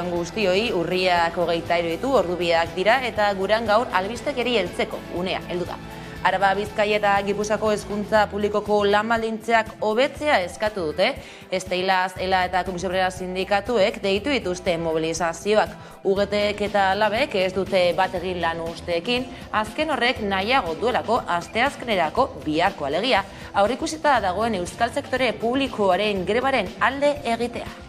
Guztioi, urriak 23 ditu, ordubiak dira eta gurean gaur albistekeri heltzeko unea heldu da. Araba, Bizkaia eta Gipuzkoako hezkuntza publikoko lan baldintzak hobetzea eskatu dute. Esteilaz, ELA eta Komisio Obrera sindikatuek deitu dituzte mobilizazioak. UGTek eta LABek ez dute bat egin lan usteekin, azken horrek nahiago duelako asteazkenerako biharko alegia. Aurreikusita dagoen euskal sektore publikoaren grebaren alde egitea.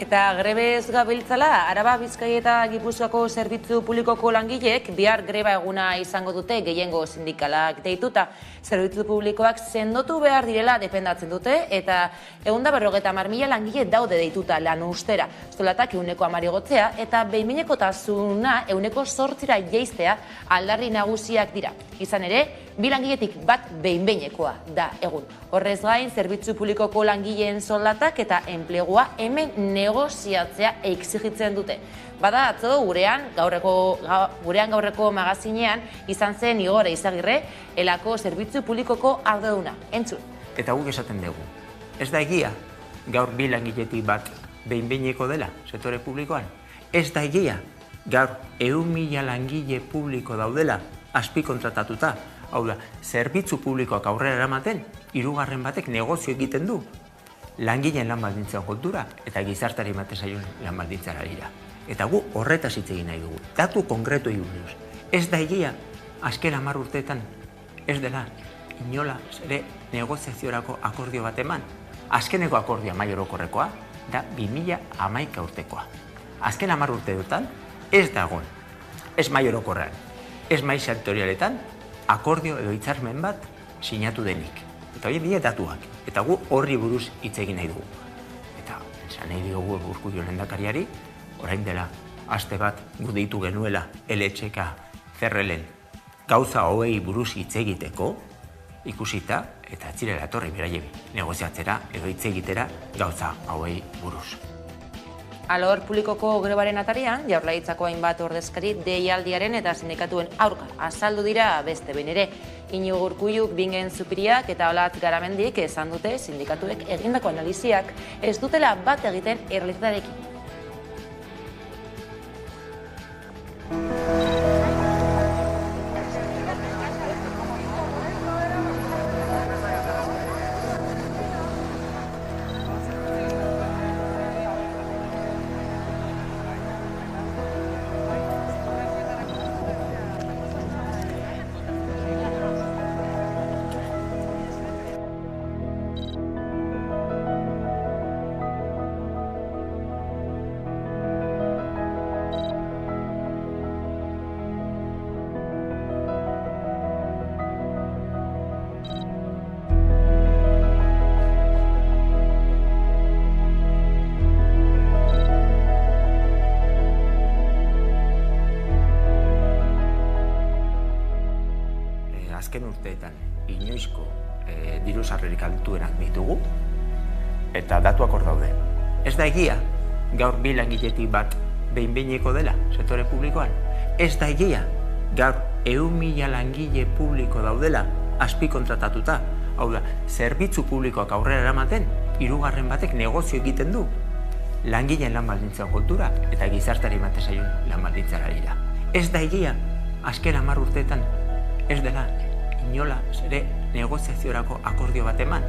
Eta grebez gabiltzala, Araba, Bizkaia eta Gipuzkoako zerbitzu publikoko langileek bihar greba eguna izango dute gehiengo sindikalak deituta. Zerbitzu publikoak sendotu behar direla defendatzen dute eta 150.000 langile daude deituta lan ustera. Soldatak 10% igotzea eta behin-behinekotasuna 8% jaistea aldarri nagusiak dira. Izan ere, bi langiletik bat behin-behinekoa da egun. Horrez gain, zerbitzu publikoko langileen soldatak eta enplegua hemen negoziatzea exigitzen dute. Bada atzo gurean gaurreko magazinean izan zen Igor Eizagirre, ELAko zerbitzu publikoko arduraduna. Entzun. Eta guk esaten dugu. Ez da egia gaur bi langiletik bat behin-behineko dela sektore publikoan. Ez da egia gaur 100.000 langile publiko daudela azpikontratatuta. Hau da, zerbitzu publikoak aurrera eramaten, hirugarren batek negozio egiten du. Langileen lan baldintzen kontura eta gizartari ematen zaion lan baldintzara dira. Eta gu horretaz hitz egin nahi dugu. Datu konkretuei buruz. Ez da egia azken 10 urteetan ez dela inola ere negoziaziorako akordio bat eman. Azkeneko akordioa mahai orokorrekoa da 2011 urtekoa. Azken 10 urteetan ez dagoen, ez mahai orokorrean, ez mahai sektorialetan akordio edo hitzarmen bat sinatu denik. Eta hori dira datuak. Eta gu horri buruz hitz egin nahi dugu. Eta esan nahi diogu Urkullu lehendakariari, orain dela aste bat gu deitu genuela LHK CRL-en gauza hauei buruz hitz egiteko, ikusita eta atzirela etorri beraie negoziatzera edo hitz egitera gauza hauei buruz. Alor publikoko grebaren atarian, Jaurlaritzako hainbat ordezkari deialdiaren eta sindikatuen aurka azaldu dira beste behin ere. Iñigo Urkulluk, Bingen Zupiriak eta Olatz Garamendik esan dute sindikatuek egindako analiziak ez dutela bat egiten errealitatearekin. Azken urteetan inoizko diru sarrerik altuenak ditugu eta datuak hor daude. Ez da egia gaur bi langiletik bat behin-behineko dela sektore publikoan. Ez da egia gaur 100.000 langile publiko daudela azpikontratatuta. Hau da, zerbitzu publikoak aurrera eramaten, hirugarren batek negozio egiten du. Langileen lan baldintzen kontura eta gizartari ematen zaion lan baldintzara dira. Ez da egia azken 10 urteetan ez dela inola ere negoziaziorako akordio bat eman.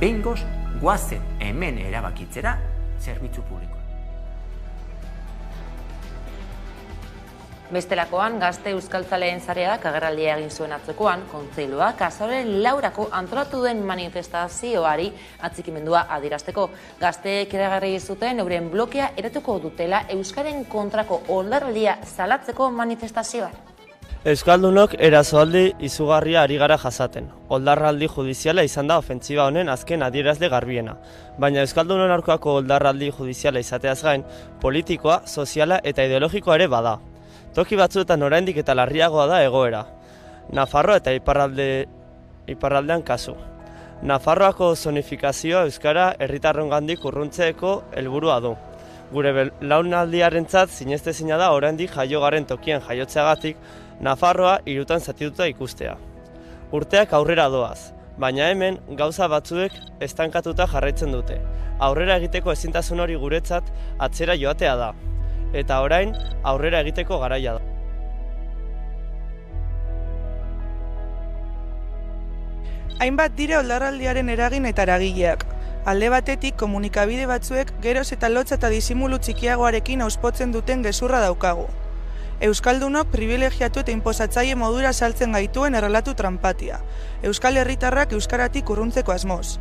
Behingoz guazen hemen erabakitzera zerbitzu publikoa. Bestelakoan, Gazte Euskaltzaleen Sareak agerraldia egin zuen atzokoan, kontseiluak azaroaren 4 antolatu den manifestazioari atxikimendua adierazteko. Gazteek iragarri zuten euren blokea eratuko dutela euskaren kontrako oldarraldia salatzeko manifestazioan. Euskaldunok erasoaldi izugarria ari gara jasaten. Oldarraldi judiziala izan da ofentsiba honen azken adierazle garbiena. Baina Euskaldunon aurkako oldarraldi judiziala izateaz gain, politikoa, soziala eta ideologikoa ere bada. Toki batzuetan oraindik eta larriagoa da egoera. Nafarroa eta iparraldean kasu. Nafarroako zonifikazioa euskara herritarrongandik urruntzeeko helburua du. Gure belaunaldiarentzat sinestezina da oraindik jaio garen tokien jaiotzeagatik Nafarroa hirutan zatituta ikustea. Urteak aurrera doaz, baina hemen gauza batzuek estankatuta jarraitzen dute. Aurrera egiteko ezintasun hori guretzat atzera joatea da. Eta orain aurrera egiteko garaia da. Hainbat dira oldarraldiaren eragin eta eragileak. Alde batetik, komunikabide batzuek geroz eta lotza eta disimulu txikiagoarekin auspotzen duten gezurra daukagu. Euskaldunok privilegiatu eta inposatzaile modura saltzen gaituen errelatu tranpatia. Euskal herritarrak euskaratik urruntzeko asmoz.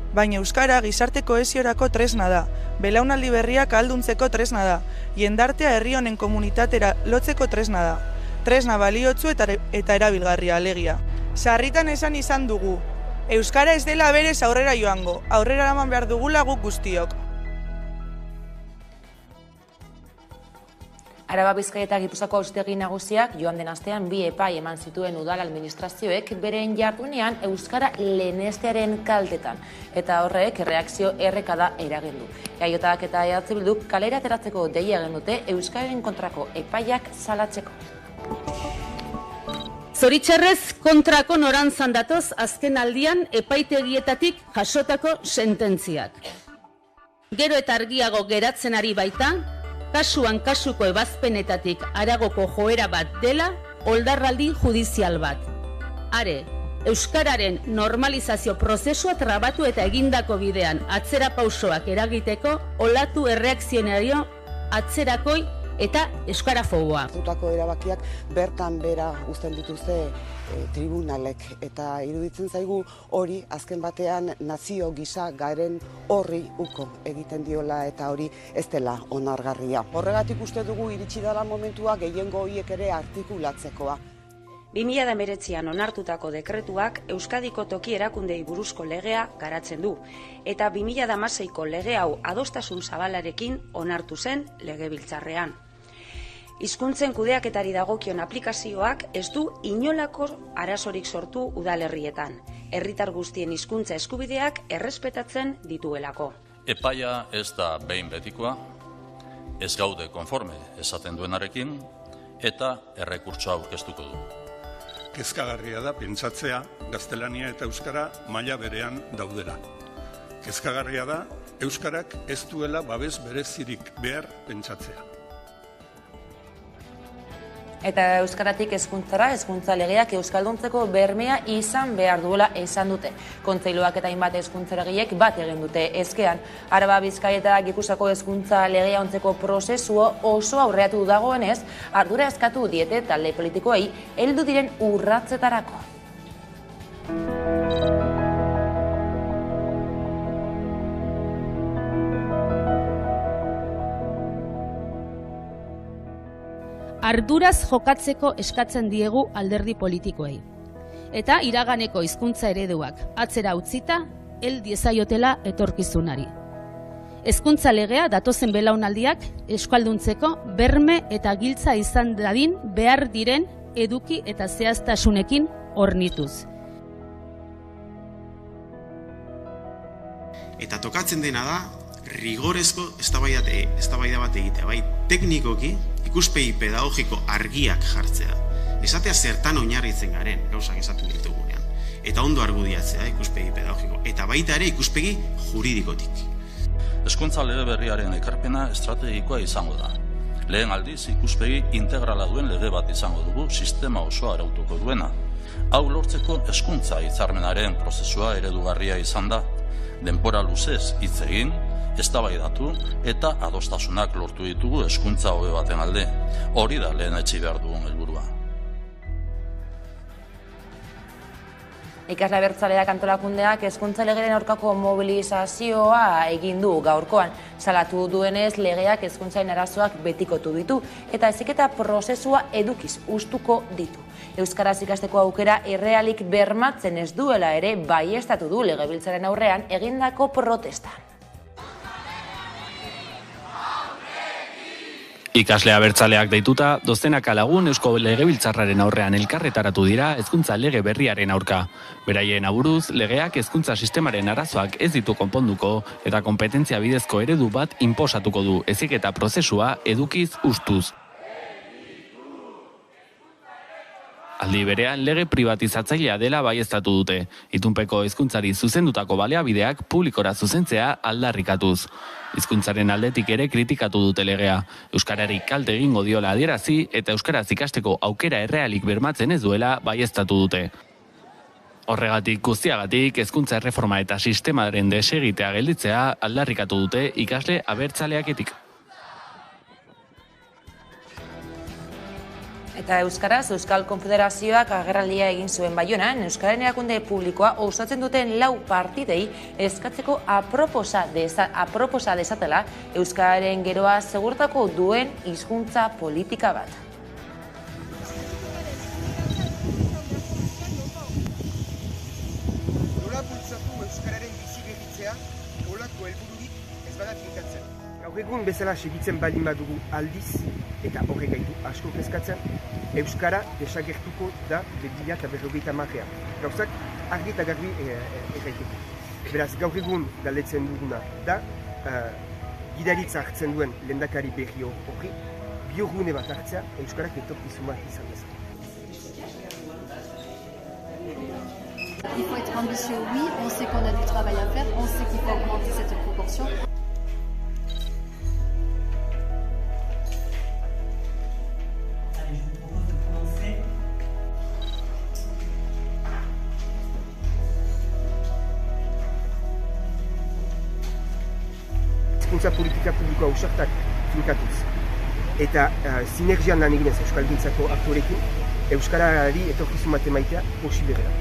Baina euskara gizarte kohesiorako tresna da, belaunaldi berriak ahalduntzeko tresna da, jendartea herri honen komunitatera lotzeko tresna da. Tresna baliotzu eta erabilgarria alegia. Sarritan esan izan dugu, euskara ez dela berez aurrera joango, aurrera eraman behar dugula guk guztiok. Araba, Bizkaia eta Gipuzkoako auzitegi nagusiak joan den astean 2 epai eman zituen udal administrazioek beren jardunean euskara lehenestearen kaltetan. Eta horrek erreakzio errekada eragin du. EAJak eta EH Bilduk kalera ateratzeko deia egin dute euskararen kontrako epaiak salatzeko. Zoritxarrez kontrako norantzan datoz azken aldian epaitegietatik jasotako sententziak. Gero eta argiago geratzen ari baita, kasuan kasuko ebazpenetatik haragoko joera bat dela oldarraldi judizial bat. Are, euskararen normalizazio prozesua trabatu eta egindako bidean atzera pausoak eragiteko olatu erreakzionario atzerakoi eta euskarafoboa. Hartutako erabakiak bertan bera uzten dituzte tribunalek eta iruditzen zaigu hori azken batean nazio gisa garen horri uko egiten diola eta hori ez dela onargarria. Horregatik uste dugu iritsi dela momentua gehiengo horiek ere artikulatzekoa. 2019an onartutako dekretuak Euskadiko toki erakundei buruzko legea garatzen du, eta 2016ko lege hau adostasun zabalarekin onartu zen legebiltzarrean. Hizkuntzen kudeaketari dagokion aplikazioak ez du inolako arazorik sortu udalerrietan, herritar guztien hizkuntza eskubideak errespetatzen dituelako. Epaia ez da behin betikoa, ez gaude konforme esaten duenarekin, eta errekurtsoa aurkeztuko du. Kezkagarria da pentsatzea gaztelania eta euskara maila berean daudela. Kezkagarria da euskarak ez duela babes berezirik behar pentsatzea. Eta euskaratik hezkuntzara, hezkuntza legeak euskalduntzeko bermea izan behar duela esan dute. Kontseiluak eta hainbat hezkuntzaragileek bat egin dute ezkean. Araba, Bizkaia eta Gipuzkoako hezkuntza legea ontzeko prozesua oso aurreatu dagoenez, ardura eskatu diete talde politikoei heldu diren urratsetarako. Arduraz jokatzeko eskatzen diegu alderdi politikoei. Eta iraganeko hizkuntza ereduak atzera utzita hel diezaiotela etorkizunari. Hezkuntza legea datozen belaunaldiak euskalduntzeko berme eta giltza izan dadin behar diren eduki eta zehaztasunekin hornituz. Eta tokatzen dena da rigorezko eztabaida bat egitea, bai teknikoki ikuspegi pedagogiko argiak jartzea. Esatea zertan oinarritzen garen gauzak esatu ditugunean. Eta ondo argudiatzea ikuspegi pedagogiko. Eta baita ere ikuspegi juridikotik. Hezkuntza lege berriaren ekarpena estrategikoa izango da. Lehen aldiz ikuspegi integrala duen lege bat izango dugu sistema osoa arautuko duena. Hau lortzeko hezkuntza hitzarmenaren prozesua eredugarria izan da. Denbora luzez hitz egin, eztabaidatu eta adostasunak lortu ditugu hezkuntza hobe baten alde. Hori da lehenetsi behar dugun helburua. Ikasle abertzaleak antolakundeak hezkuntza legeren aurkako mobilizazioa egin du gaurkoan. Salatu duenez, legeak hezkuntzaren arazoak betikotu ditu eta heziketa prozesua edukiz hustuko ditu. Euskaraz ikasteko aukera errealik bermatzen ez duela ere baieztatu du Legebiltzarraren aurrean egindako protestan. Ikasle abertzaleak deituta, dozenaka lagun Eusko Legebiltzarraren aurrean elkarretaratu dira hezkuntza lege berriaren aurka. Beraien aburuz, legeak hezkuntza sistemaren arazoak ez ditu konponduko eta konpetentzia bidezko eredu bat inposatuko du heziketa prozesua edukiz hustuz. Aldi berean lege privatizatzailea dela baieztatu dute, itunpeko hezkuntzari zuzendutako baliabideak publikora zuzentzea aldarrikatuz. Hizkuntzaren aldetik ere kritikatu dute legea. Euskarari kalte egingo diola adierazi eta euskaraz ikasteko aukera errealik bermatzen ez duela baieztatu dute. Horregatik guztiagatik hezkuntza erreforma eta sistemaren desegitea gelditzea aldarrikatu dute ikasle abertzaleaketik. Eta Euskaraz, Euskal Konfederazioak agerraldia egin zuen Baionan, Euskararen erakunde publikoa osatzen duten 4 partidei eskatzeko aproposa dezatela Euskararen geroa segurtako duen hizkuntza politika bat. Nola bultzatu Euskararen biziberritzea, olako helbururik ez bada finkatzen. Gaur egun bezala segitzen baldin badugu aldiz, eta horrek gaitu asko kezkatzen, Euskara desagertuko da 2050. Gauzak argi eta garbi erraiteko. Beraz, gaur egun galdetzen duguna da, gidaritza hartzen duen lehendakari berri horri, biogune bat hartzea Euskarak etorkizun bat izan dezake. Il faut être ambitieux, oui, on sait qu'on a du travail à faire, on sait qu'il faut augmenter cette proportion. Hezkuntza politika publikoa ausartak finkatuz eta sinergian lan eginez euskalgintzako aktorekin, Euskarari etorkizun bat emaitea posible dela.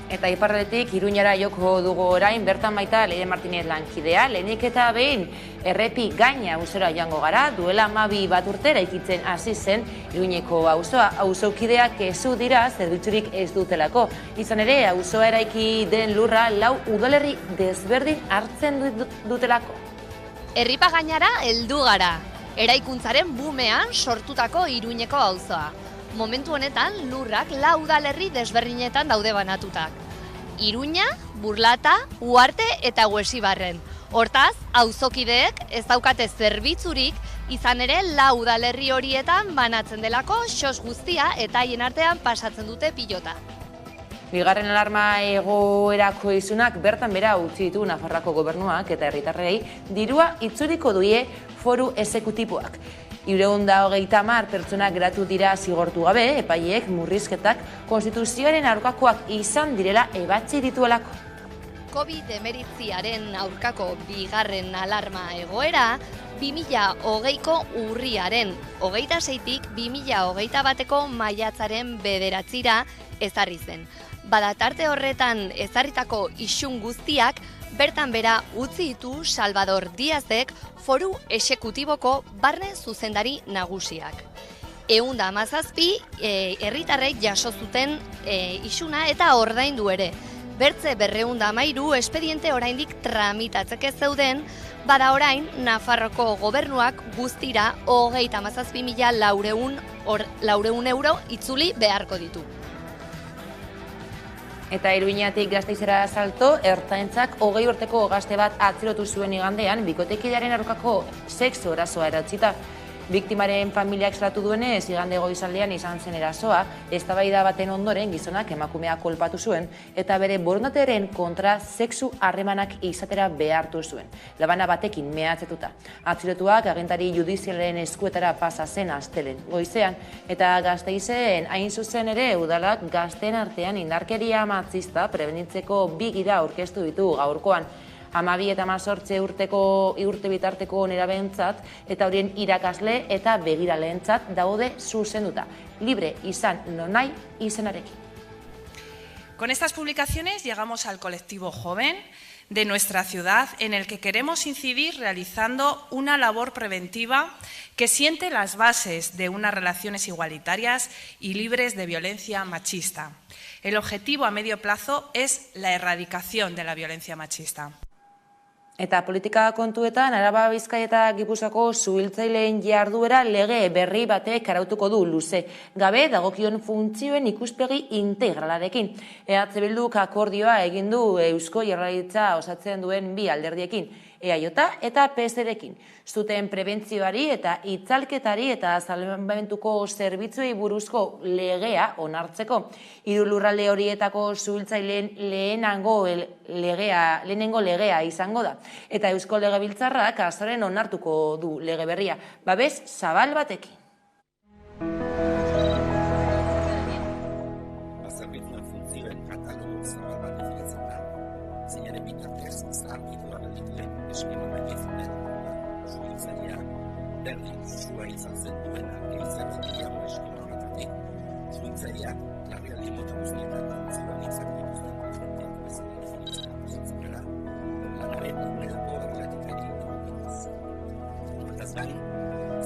Eta iparraldetik Iruñara joko dugu orain, bertan baita Leire Martinez lankidea, lehenik eta behin errepi gaina auzora joango gara, duela 12 bat urte eraikitzen hasi zen Iruñeko auzoa. Auzokideak kezu dira zerbitzurik ez dutelako. Izan ere, auzoa eraiki den lurra 4 udalerri desberdin hartzen dutelako. Herripa gainara heldu gara, eraikuntzaren bumean sortutako Iruñeko auzoa. Momentu honetan lurrak 4 udalerri desberdinetan daude banatutak. Iruña, Burlata, Uarte eta Huesibarren. Hortaz, auzokideek ez daukate zerbitzurik, izan ere 4 udalerri horietan banatzen delako sos guztia eta haien artean pasatzen dute pilota. Bigarren alarma egoerako izunak bertan bera utzi ditu Nafarroako gobernuak eta herritarrei dirua itzuliko die foru exekutiboak. 230 pertsona geratu dira zigortu gabe, epaileek murrizketak konstituzioaren aurkakoak izan direla ebatzi dituelako. COVID-19 aurkako bigarren alarma egoera 2020ko urriaren 26tik 2021ko maiatzaren 9 ezarri zen. Bada tarte horretan ezarritako isun guztiak bertan bera utzi ditu Salvador Díazek foru exekutiboko barne zuzendari nagusiak. 117 herritarrek jaso zuten isuna eta ordaindu ere. Bertze 213 espediente oraindik tramitatzeke zeuden, bada orain Nafarroko gobernuak guztira 37.400 euro itzuli beharko ditu. Eta Iruñatik Gasteizera salto, ertzaintzak 20 urteko gazte bat atzilotu zuen igandean, bikotekidearen aurkako sexu erasoa eratzita. Biktimaren familiak salatu duenez, igande goizaldean izan zen erasoa, eztabaida baten ondoren gizonak emakumea kolpatu zuen eta bere borondatearen kontra sexu harremanak izatera behartu zuen. Labana batekin mehatzetuta. Atxilotuak agintari judizialaren eskuetara pasa zen astelen goizean eta Gasteizen hain zuzen ere udalak gazteen artean indarkeria matxista prebenitzeko 2 gida aurkeztu ditu gaurkoan. 12 eta 18 urte bitarteko nerabentzat eta horien irakasle eta begiraleentzat daude zuzenduta. Libre izan nonai izenarekin. Con estas publicaciones llegamos al colectivo joven de nuestra ciudad en el que queremos incidir realizando una labor preventiva que siente las bases de unas relaciones igualitarias y libres de violencia machista. El objetivo a medio plazo es la erradicación de la violencia machista. Eta politika kontuetan, Araba, Bizkaia eta Gipuzkoako suhiltzaileen jarduera lege berri batek arautuko du luze. Gabe dagokion funtzioen ikuspegi integralarekin. EH Bilduk akordioa egin du Eusko Jaurlaritza osatzen duen 2 alderdiekin. EAJ eta PSrekin. Zuten prebentzioari eta itzalketari eta salbamentuko zerbitzuei buruzko legea onartzeko. 3 lurralde horietako suhiltzaileen lehenengo legea izango da. Eta Eusko Legebiltzarrak azoren onartuko du lege berria. Babes zabal batekin. Zerbitzuen funtzioen katalogo zabal bat egiten da. Zeinaren bitartez zaharkitu dituen eskema baiezunen suhiltzailea berdin zua izan zen duena gehiago gehiago eskema horretatik. Suhiltzaileak larrialdi mota guztietan funtzioan izan dituzten pazienteak bezala izan gara lanaren eguneroko errealitateri egokituz. Horretaz gain,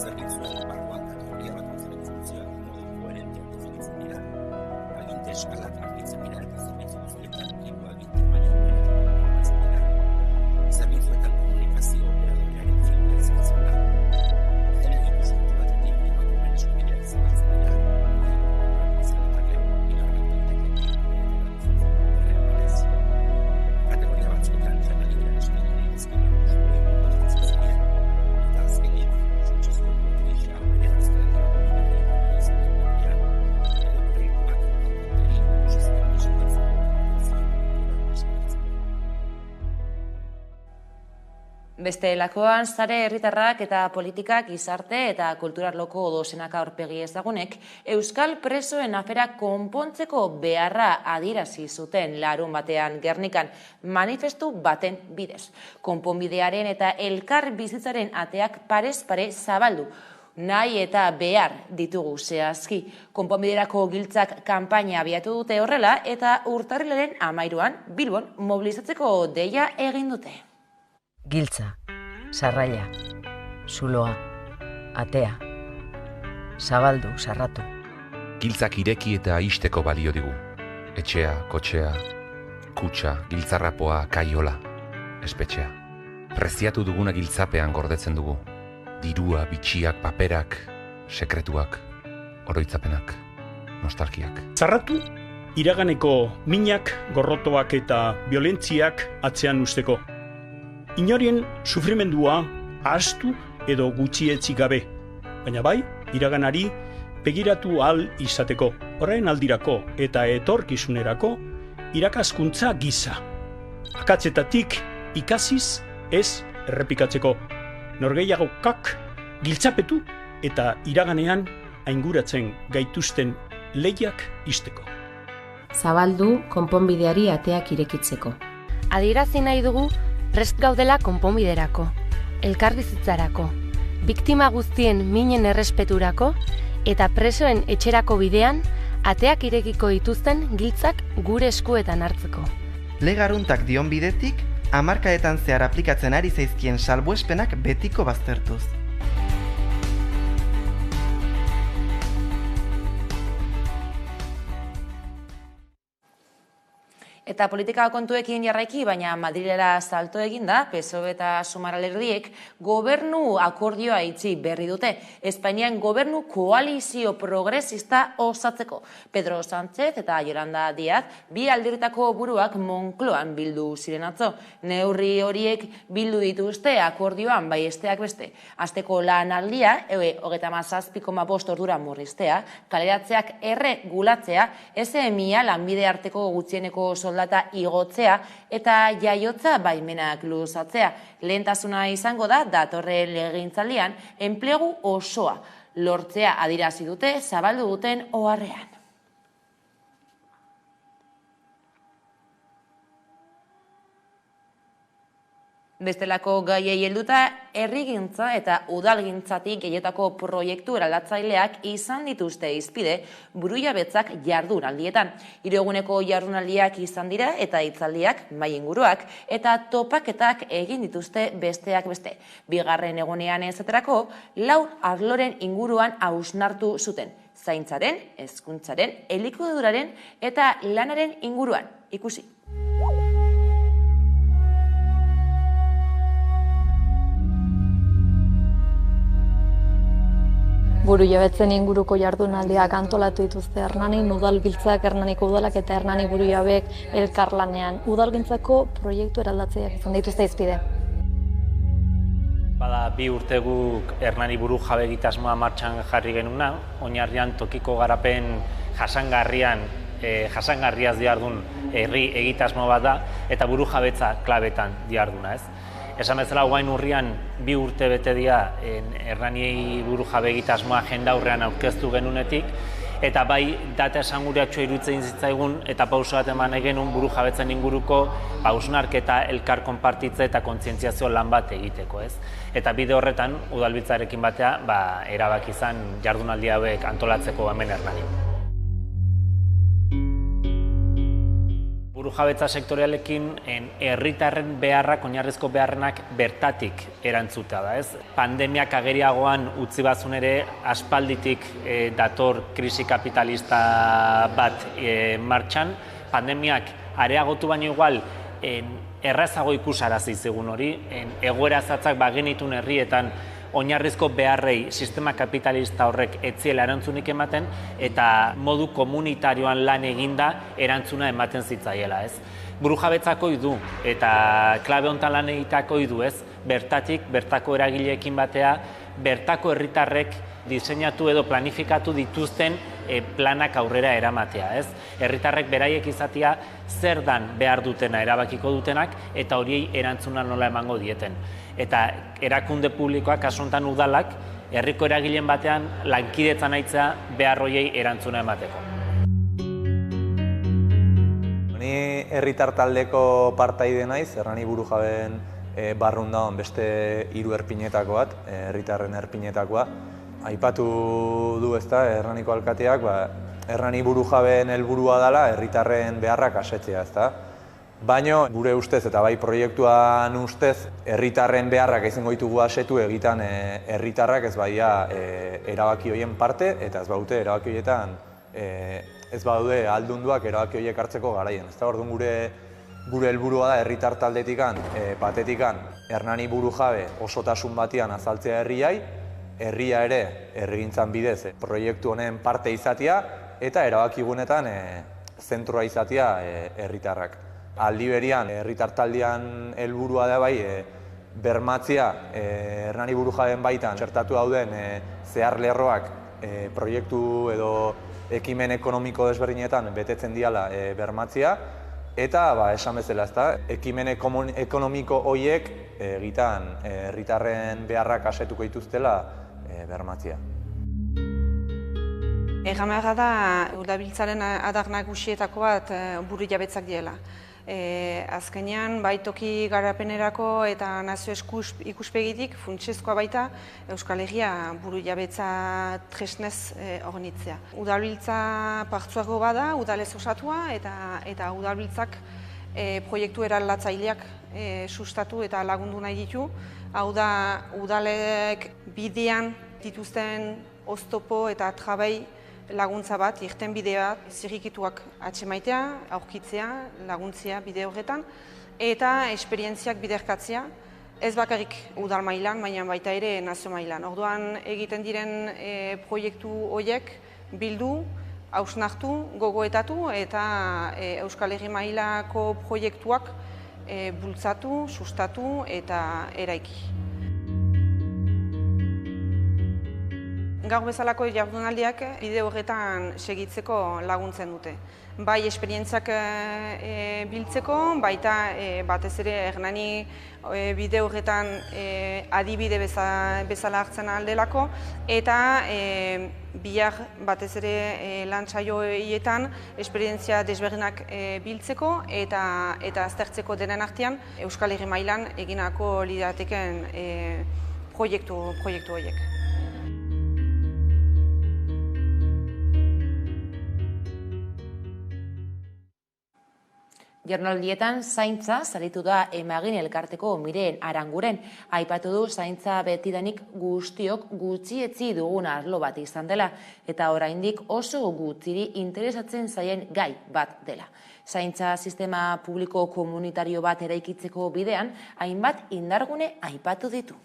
zerbitzuen barruan kategoria bakoitzaren funtzioak modu koherentean definitzen dira. Aginte eskalak argitzen dira eta zerbitzu guztietan hiru aginte maila horretan dira. Zerbitzuetan komunikazio operadorearen figura eskatzen da. Genero ikuspuntu batetik emakumeen eskubideak zabaltzen dira. Kategoria batzuetan janaliberen eskubideak ezkena eta azkenik sutsezko kulturixea bere azkeneko Beste lakoan, sare herritarrak eta politikak, gizarte eta kulturarloko dozenaka aurpegi ezagunek, Euskal presoen afera konpontzeko beharra adierazi zuten larun batean Gernikan manifestu baten bidez. Konponbidearen eta elkar bizitzaren ateak parez pare zabaldu. Nahi eta behar ditugu zehazki. Konponbiderako giltzak kanpaina abiatu dute horrela eta urtarrilaren 13an Bilbon mobilizatzeko deia egin dute. Giltza, sarraila, zuloa, atea, zabaldu, sarratu. Giltzak ireki eta ixteko balio digu. Etxea, kotxea, kutxa, giltzarrapoa, kaiola, espetxea. Preziatu duguna giltzapean gordetzen dugu. Dirua, bitxiak, paperak, sekretuak, oroitzapenak, nostalgiak. Sarratu, iraganeko minak, gorrotoak eta violentziak atzean usteko. Inorien sufrimendua ahaztu edo gutxietzi gabe, baina bai, iraganari begiratu ahal izateko, orain aldirako eta etorkizunerako irakaskuntza gisa. Akatzetatik ikasiz ez errepikatzeko, norgehiagokak giltzapetu eta iraganean ainguratzen gaituzten lehiak izteko. Zabaldu konponbideari ateak irekitzeko. Adierazi nahi dugu prest gaudela konponbiderako, elkarbizitzarako, biktima guztien minen errespeturako eta presoen etxerako bidean ateak irekiko dituzten giltzak gure eskuetan hartzeko. Legaruntak dion bidetik, hamarkadetan zehar aplikatzen ari zaizkien salbuespenak betiko baztertuz. Eta politika kontuekin jarraiki, baina Madrilera salto eginda, PSOE eta Sumar alderdiek gobernu akordioa itxi berri dute. Espainian gobernu koalizio progresista osatzeko. Pedro Sánchez eta Yolanda Díaz bi alderritako buruak Moncloan bildu ziren atzo. Neurri horiek bildu dituzte akordioan baiesteak beste. Asteko lanaldia, 37,5 ordura murriztea, kaleratzeak erregulatzea, SMIa lanbide arteko gutxieneko soldata igotzea eta jaiotza baimenak luzatzea. Lehentasuna izango da datorren legegintzaldian enplegu osoa lortzea adierazi dute zabaldu duten oharrean. Bestelako gaiei helduta, herrigintza eta udalgintzatik gehietako proiektu eraldatzaileak izan dituzte hizpide burujabetzak jardunaldietan. 3 eguneko jardunaldiak izan dira eta hitzaldiak, mahai inguruak eta topaketak egin dituzte besteak beste. Bigarren egunean esaterako, 4 arloren inguruan hausnartu zuten. Zaintzaren, hezkuntzaren, elikaduraren eta lanaren inguruan. Ikusi. Burujabetzen inguruko jardunaldiak antolatu dituzte Hernanin, udalgintzak, Hernaniko udalak eta Hernani burujabek elkarlanean. Udalgintzako proiektu eraldatzaileak izan dituzte hizpide. Bada 2 urte guk Hernani burujabe egitasmoa martxan jarri genuna, oinarrian tokiko garapen jasangarriaz dihardun herri egitasmo bat da eta burujabetza klabetan diharduna, ez? Esan bezala, guain urrian 2 urte bete dira Hernani burujabe egitasmoa jendaurrean aurkeztu genunetik, eta bai data esanguratsua iruditzen zitzaigun eta pauso bat eman genuen burujabetzen inguruko hausnarketa, elkar konpartitze eta kontzientziazio lan bat egiteko, ez? Eta bide horretan, udalbiltzarekin batea, erabaki izan jardunaldi hauek antolatzeko hemen Hernanin. Burujabetza sektorialekin herritarren beharrak, oinarrizko beharrenak bertatik erantzutea da, ez? Pandemiak ageriagoan utzi bazun ere aspalditik dator krisi kapitalista bat martxan. Pandemiak areagotu baino igual errazago ikusarazi zigun hori, egoera zatzak bagenitun herrietan oinarrizko beharrei sistema kapitalista horrek etziela erantzunik ematen eta modu komunitarioan lan eginda erantzuna ematen zitzaiela, ez? Burujabetzako idu eta klabe hontan lan egitako idu, ez? Bertatik, bertako eragileekin batea, bertako herritarrek diseinatu edo planifikatu dituzten planak aurrera eramatea, ez? Herritarrek beraiek izatea zer dan behar dutena erabakiko dutenak eta horiei erantzuna nola emango dieten. Eta erakunde publikoak, kasu honetan udalak, herriko eragileen batean lankidetza nahitzea behar horiei erantzuna emateko. Ni herritar taldeko partaide naiz, Hernani burujabeen barrun dagoen beste 3 erpinetako bat, herritarren erpinetakoa. Aipatu du ezta, Hernaniko alkateak, Hernani burujabeen helburua dela herritarren beharrak asetzea, ezta? Baina, gure ustez eta bai proiektuan ustez, herritarren beharrak izango ditugu asetu egitan herritarrak ez badia erabaki horien parte eta ez baute erabaki horietan ez badaude aldunduak erabaki horiek hartzeko garaien. Ez da, orduan gure helburua da herritar taldetikan, patetikan, Hernani burujabe osotasun batian azaltzea herria ere herrigintzan bidez proiektu honen parte izatea eta erabakigunetan zentroa izatea herritarrak. Aldi berian, herritar taldean helburua da bai, bermatzea Hernani burujabeen baitan txertatu dauden zehar lerroak proiektu edo ekimen ekonomiko desberdinetan betetzen diala bermatzea, eta esan bezala, ezta, ekimen ekonomiko horiek egitan herritarren beharrak asetuko dituztela bermatzea. Egan behar da, udalbiltzaren adar nagusietako bat burujabetzak diela. Azkenean, bai toki garapenerako eta nazio ikuspegitik funtsezkoa baita Euskal Herria burujabetza tresnez hornitzea. Udalbiltza partzuago bada, udalez osatua eta udalbiltzak proiektu eraldatzaileak sustatu eta lagundu nahi ditu. Hau da, udalek bidean dituzten oztopo eta trabai laguntza bat, irtenbide bat, zirrikituak atxemaitea, aurkitzea, laguntzea bide horretan, eta esperientziak biderkatzea, ez bakarrik udal mailan, baina baita ere nazio mailan. Orduan egiten diren proiektu horiek bildu, hausnartu, gogoetatu eta Euskal Herri mailako proiektuak bultzatu, sustatu eta eraiki. Gaur bezalako jardunaldiak bide horretan segitzeko laguntzen dute. Bai esperientziak biltzeko, baita batez ere Hernani bide horretan adibide bezala hartzen aldelako, eta bihar batez ere lan saioetan esperientzia desberdinak biltzeko eta aztertzeko denen artean Euskal Herri mailan eginako lirateken proiektu horiek. Jardunaldietan zaintza saritu da Emagin elkarteko Miren Aranguren. Aipatu du zaintza betidanik guztiok gutxietzi dugun arlo bat izan dela, eta oraindik oso gutxiri interesatzen zaien gai bat dela. Zaintza sistema publiko komunitario bat eraikitzeko bidean, hainbat indargune aipatu ditu.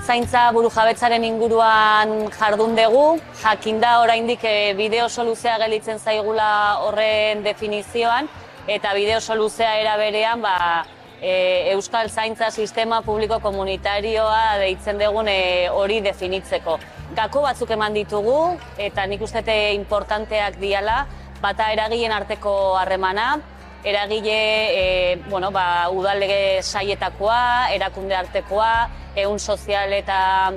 Zaintza burujabetzaren inguruan jardun dugu, jakinda oraindik bide oso luzea gelditzen zaigula horren definizioan, eta bide oso luzea era berean Euskal Zaintza Sistema Publiko Komunitarioa deitzen dugun hori definitzeko. Gako batzuk eman ditugu, eta nik uste importanteak diala, bata eragileen arteko harremana, eragile udal saietakoa, erakunde artekoa, ehun sozial eta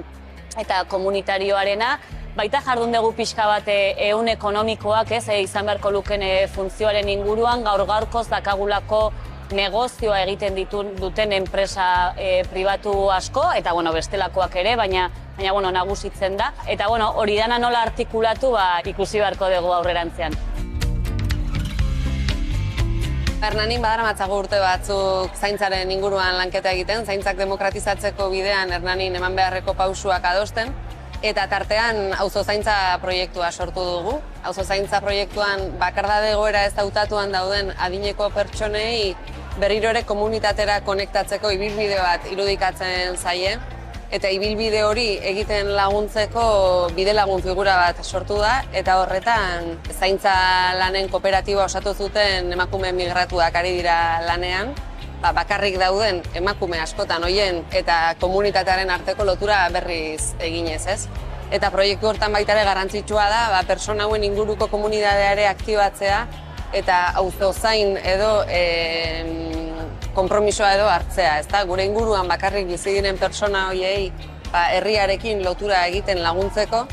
komunitarioarena, baita jardun dugu pixka bat ehun ekonomikoak, izan beharko luken funtzioaren inguruan, gaur-gaurkoz dakagulako negozioa egiten duten enpresa pribatu asko, eta bestelakoak ere, baina nagusitzen da. Eta hori dana nola artikulatu ikusi beharko dugu aurrerantzean. Hernanin badaramatzago urte batzuk zaintzaren inguruan lanketa egiten, zaintzak demokratizatzeko bidean Hernanin eman beharreko pausuak adosten, eta tartean auzo zaintza proiektua sortu dugu. Auzo zaintza proiektuan bakardade egoera ez hautatuan dauden adineko pertsonei berriro ere komunitatera konektatzeko ibilbide bat irudikatzen zaie, eta ibilbide hori egiten laguntzeko bidelagun figura bat sortu da, eta horretan zaintza lanen kooperatiba osatu zuten emakume migratuak ari dira lanean, bakarrik dauden emakume askotan hoien eta komunitatearen arteko lotura berriz eginez, ez? Eta proiektu hortan baita ere garrantzitsua da, pertsona hauen inguruko komunitatea ere aktibatzea, eta auzozain edo konpromisoa edo hartzea, ezta? Gure inguruan bakarrik bizi diren pertsona horiei herriarekin lotura egiten laguntzeko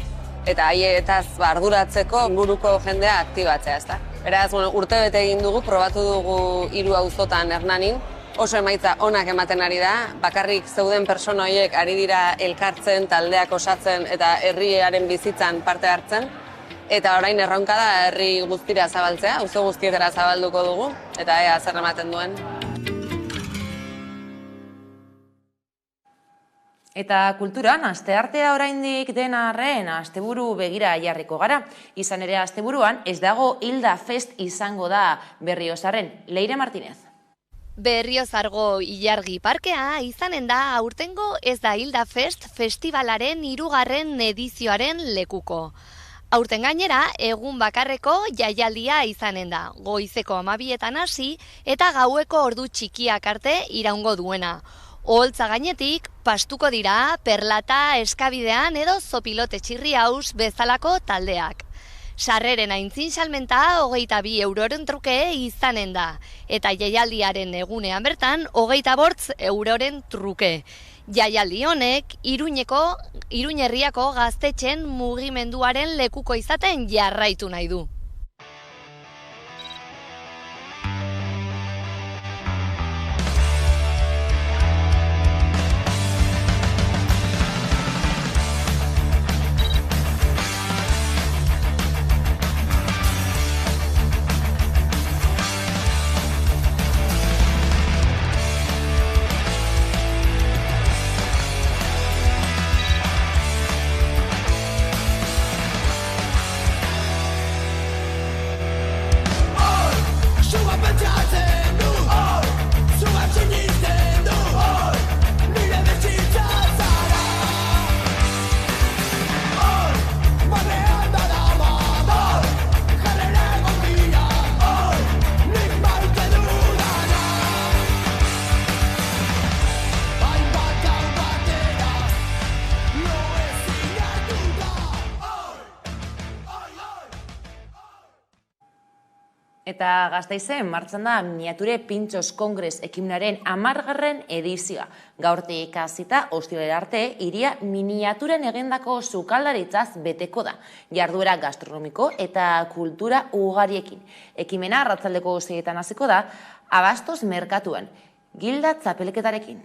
eta haietaz arduratzeko inguruko jendea aktibatzea, ezta? Beraz, urtebete egin dugu, probatu dugu 3 auzotan Hernanin, oso emaitza onak ematen ari da, bakarrik zeuden pertsona horiek ari dira elkartzen, taldeak osatzen eta herriaren bizitzan parte hartzen, eta orain erronka da herri guztira zabaltzea, auzo guztietara zabalduko dugu, eta ea zer ematen duen. Eta kulturan, asteartea oraindik den arren, asteburu begira jarriko gara. Izan ere asteburuan, ez dago Hilda Fest izango da Berriozarren. Leire Martinez. Berriozargo ilargi parkea izanen da aurtengo ez da Hilda Fest festivalaren 3. edizioaren lekuko. Aurten gainera, egun bakarreko jaialdia izanen da, goizeko 12etan hasi eta gaueko ordu txikiak arte iraungo duena. Oholtza gainetik, pastuko dira, perlata, eskabidean edo zopilote txirri haus bezalako taldeak. Sarreren aintzin salmenta 22 euroren truke izanen da, eta jaialdiaren egunean bertan 25 euroren truke. Jaialdi honek, Iruñ herriako gaztetxen mugimenduaren lekuko izaten jarraitu nahi du. Eta Gasteizen martxan da Miniature Pintxos Kongres ekimenaren 10. edizioa. Gaurtik hasita ostiralera arte hiria miniaturen egindako sukaldaritzaz beteko da. Jarduera gastronomiko eta kultura ugariekin. Ekimena arratsaldeko 6etan hasiko da Abastos merkatuan. Gilda txapelketarekin.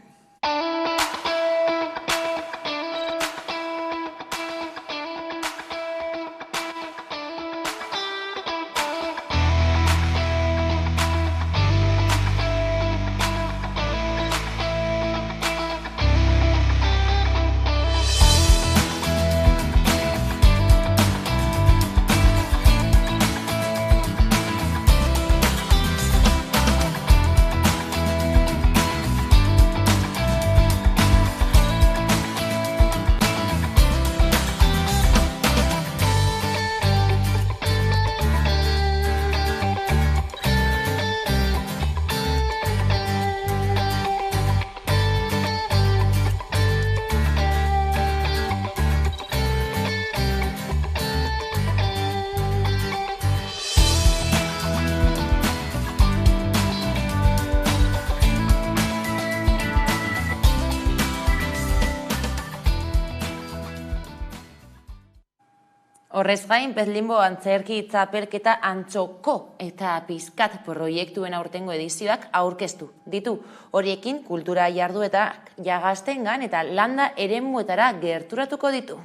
Horrez gain, Pezlimbo antzerki txapelketa Antxoko eta Pizkat proiektuen aurtengo edizioak aurkeztu ditu. Horiekin kultura jarduetak Gazteengan eta landa eremuetara gerturatuko ditu.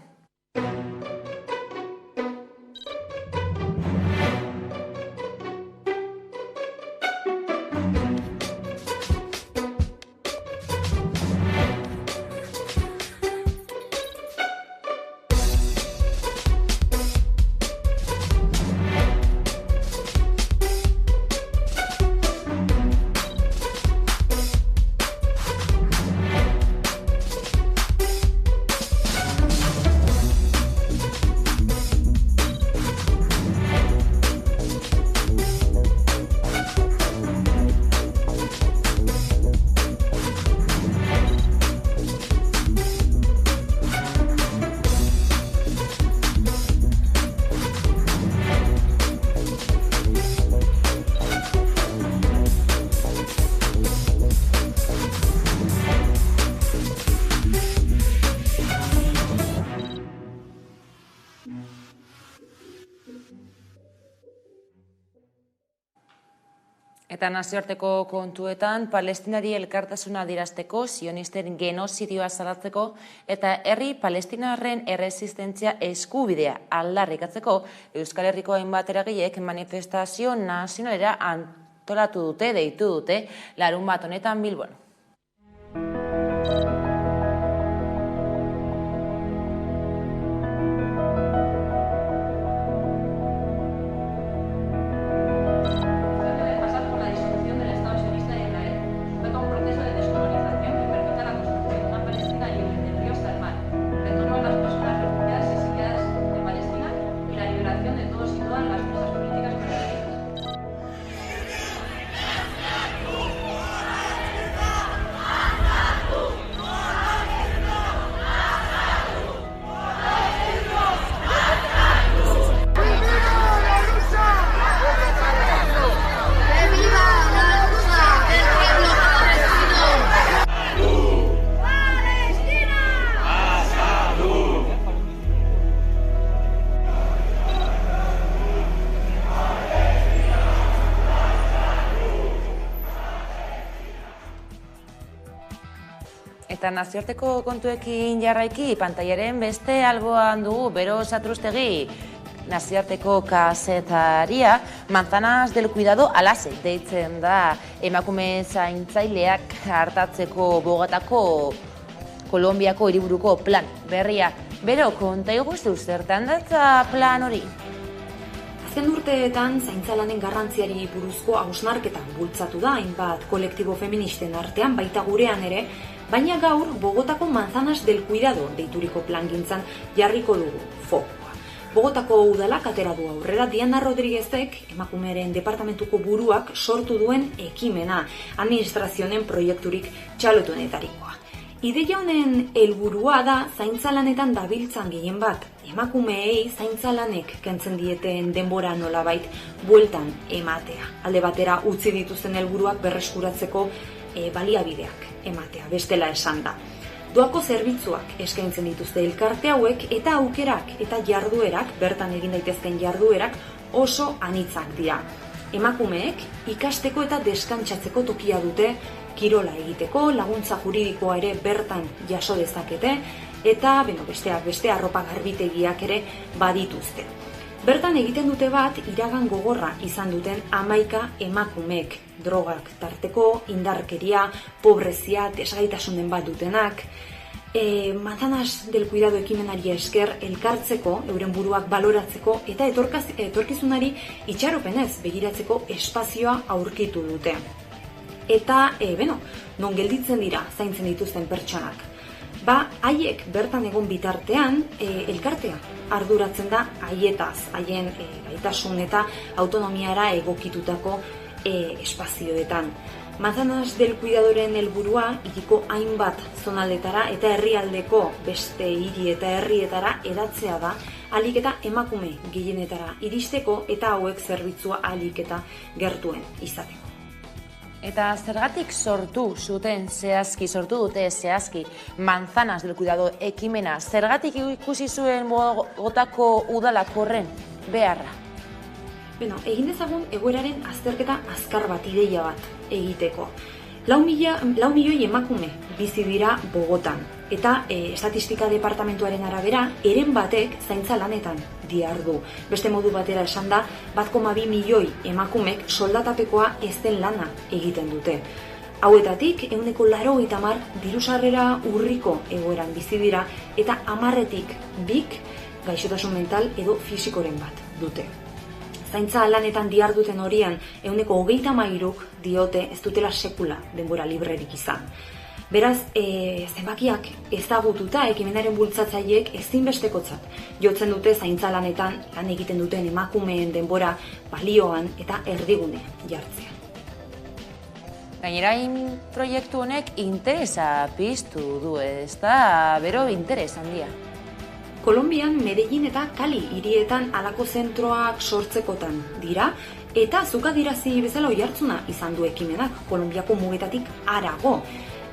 Eta nazioarteko kontuetan, Palestinari elkartasuna adierazteko, sionisten genozidioa salatzeko eta herri palestinarren erresistentzia eskubidea aldarrikatzeko Euskal Herriko hainbat eragileek manifestazio nazionalera antolatu dute, deitu dute, larunbat honetan Bilbon. Eta nazioarteko kontuekin jarraiki, pantailaren beste alboan dugu Bero Satrustegi, nazioarteko kazetaria, Manzanas del Cuidado alase deitzen da emakume zaintzaileak hartatzeko Bogatako Kolonbiako hiriburuko plan berria. Bero, konta iguzu zertan datza plan hori? Azken urteetan zaintzalanen garrantziari buruzko hausnarketan bultzatu da hainbat kolektibo feministen artean baita gurean ere, baina gaur Bogotako Manzanas del Cuidado deituriko plangintzan jarriko dugu fokua. Bogotako udalak atera du aurrera Diana Rodriguezek, emakumeren departamentuko buruak sortu duen ekimena, administrazioen proiekturik txalotunetarikoa. Ideia honen helburua da zaintza lanetan dabiltzan gehien bat, emakumeei zaintza lanek kentzen dieten denbora nolabait bueltan ematea. Alde batera utzi dituzten helburuak berreskuratzeko baliabideak ematea, bestela esan da. Doako zerbitzuak eskaintzen dituzte elkarte hauek eta aukerak eta jarduerak, bertan egin daitezken jarduerak oso anitzak dira. Emakumeek ikasteko eta deskantsatzeko tokia dute, kirola egiteko, laguntza juridikoa ere bertan jaso dezakete, eta besteak beste arropa garbitegiak ere badituzte. Bertan egiten dute bat iragan gogorra izan duten 11 emakumeek, drogak tarteko, indarkeria, pobrezia, desgaitasunen bat dutenak. Manzanas del Cuidado ekimenari esker elkartzeko, euren buruak baloratzeko eta etorkizunari itxaropenez begiratzeko espazioa aurkitu dute. Eta, non gelditzen dira zaintzen dituzten pertsonak. Haiek bertan egon bitartean, elkartea arduratzen da haietaz, haien gaitasun eta autonomiara egokitutako espazioetan. Manzanas del Cuidadoren helburua hiriko hainbat zonaldetara eta herrialdeko beste hiri eta herrietara hedatzea da, ahalik eta emakume gehienetara iristeko eta hauek zerbitzua ahalik eta gertuen izateko. Eta zergatik sortu dute zehazki Manzanas del Cuidado ekimena? Zergatik ikusi zuen Bogotako udalak horren beharra? Egin dezagun egoeraren azterketa azkar bat, ideia bat egiteko. 4 milioi emakume bizi dira Bogotan, eta estatistika departamentuaren arabera, eren batek zaintza lanetan dihardu. Beste modu batera esan da, 1,2 milioi emakumek soldatapekoa ez den lana egiten dute. Hauetatik, 80% diru-sarrera urriko egoeran bizi dira, eta 10-tik 2 gaixotasun mental edo fisikoren bat dute. Zaintza lanetan diharduten horian, 33%k diote ez dutela sekula denbora librerik izan. Beraz, zenbakiak ezagututa ekimenaren bultzatzaileek ezinbestekotzat jotzen dute zaintza lanetan lan egiten duten emakumeen denbora balioan eta erdigune jartzea. Gainera, proiektu honek interesa piztu du, ezta bero interes handia. Kolonbian, Medellin eta Cali hirietan halako zentroak sortzekotan dira, eta zuk adirazi bezala oihartzuna izan du ekimenak Kolonbiako mugetatik harago.